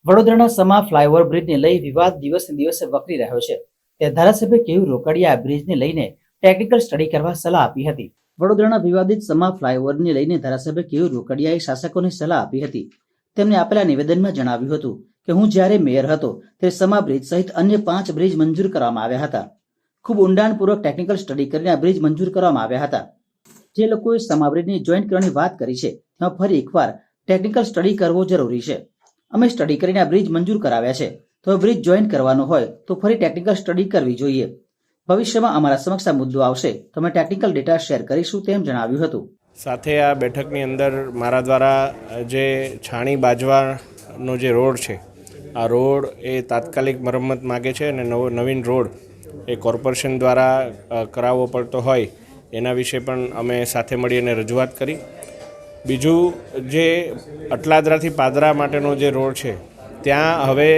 વડોદરાના સમા ફ્લાયઓવર બ્રિજને લઈ વિવાદ દિવસે દિવસે વકરી રહ્યો છે। તે ધારાસભ્ય કેયુર રોકડિયા બ્રિજને લઈને ટેકનિકલ સ્ટડી કરવા સલાહ આપી હતી। વડોદરાના વિવાદિત સમા ફ્લાયઓવરને લઈને ધારાસભ્ય કેયુર રોકડિયાએ શાસકોને સલાહ આપી હતી। તેમણે આપેલા નિવેદનમાં જણાવ્યું હતું કે હું જ્યારે મેયર હતો ત્યારે સમા બ્રિજ સહિત અન્ય 5 બ્રિજ મંજૂર કરવામાં આવ્યા હતા। ખૂબ ઊંડાણપૂર્વક ટેકનિકલ સ્ટડી કરીને આ બ્રિજ મંજૂર કરવામાં આવ્યા હતા। જે લોકોએ સમા બ્રિજને જોઈન્ટ કરવાની વાત કરી છે તેમાં ફરી એકવાર ટેકનિકલ સ્ટડી કરવો જરૂરી છે। અમે સ્ટડી કરીને આ બ્રિજ મંજૂર કરાવ્યા છે, તો બ્રિજ જોઈન્ટ કરવાનો હોય તો ફરી ટેકનિકલ સ્ટડી કરવી જોઈએ। ભવિષ્યમાં અમારા સમક્ષ આ મુદ્દો આવશે તો અમે ટેકનિકલ ડેટા શેર કરીશું, તેમ જણાવ્યું હતું। સાથે આ બેઠકની અંદર મારા દ્વારા જે છાણી બાજવાનો જે રોડ છે, આ રોડ એ તાત્કાલિક મરમ્મત માગે છે અને નવીન રોડ એ કોર્પોરેશન દ્વારા કરાવવો પડતો હોય એના વિશે પણ અમે સાથે મળીને રજૂઆત કરી। બીજું, જે અટલાદરાથી પાદરા માટેનો જે રોડ છે ત્યાં હવે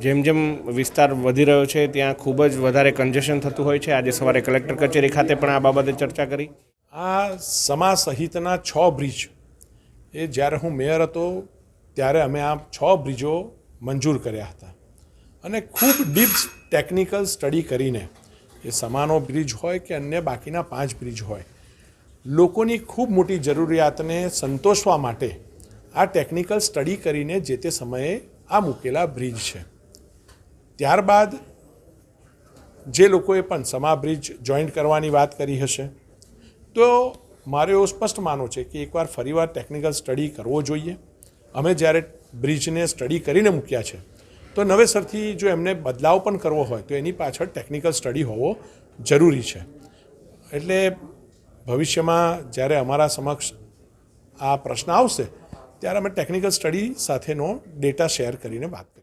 જેમ જેમ વિસ્તાર વધી રહ્યો છે ત્યાં ખૂબ જ વધારે કન્જેશન થતું હોય છે। આજે સવારે કલેક્ટર કચેરી ખાતે પણ આ બાબતે ચર્ચા કરી। આ સમા સહિતના 6 બ્રિજ એ જ્યારે હું મેયર હતો ત્યારે અમે આ 6 બ્રિજો મંજૂર કર્યા હતા અને ખૂબ ડીપ ટેકનિકલ સ્ટડી કરીને એ સમાનો બ્રિજ હોય કે અન્ય બાકીના 5 બ્રિજ હોય, લોકોની ખૂબ મોટી જરૂરિયાતને સંતોષવા માટે આ ટેકનિકલ સ્ટડી કરીને જે તે સમયે આ મૂકેલા બ્રિજ છે। ત્યારબાદ જે લોકોએ પણ સમા બ્રિજ જોઈન્ટ કરવાની વાત કરી હશે તો મારે એવું સ્પષ્ટ માનવું છે કે એકવાર ફરીવાર ટેકનિકલ સ્ટડી કરવો જોઈએ। અમે જ્યારે બ્રિજને સ્ટડી કરીને મૂક્યા છે તો નવેસરથી જો એમને બદલાવ પણ કરવો હોય તો એની પાછળ ટેકનિકલ સ્ટડી હોવો જરૂરી છે। એટલે ભવિષ્યમાં જ્યારે અમારા સમક્ષ આ પ્રશ્ન આવશે ત્યારે અમે ટેકનિકલ સ્ટડી સાથેનો ડેટા શેર કરીને વાત કરીએ।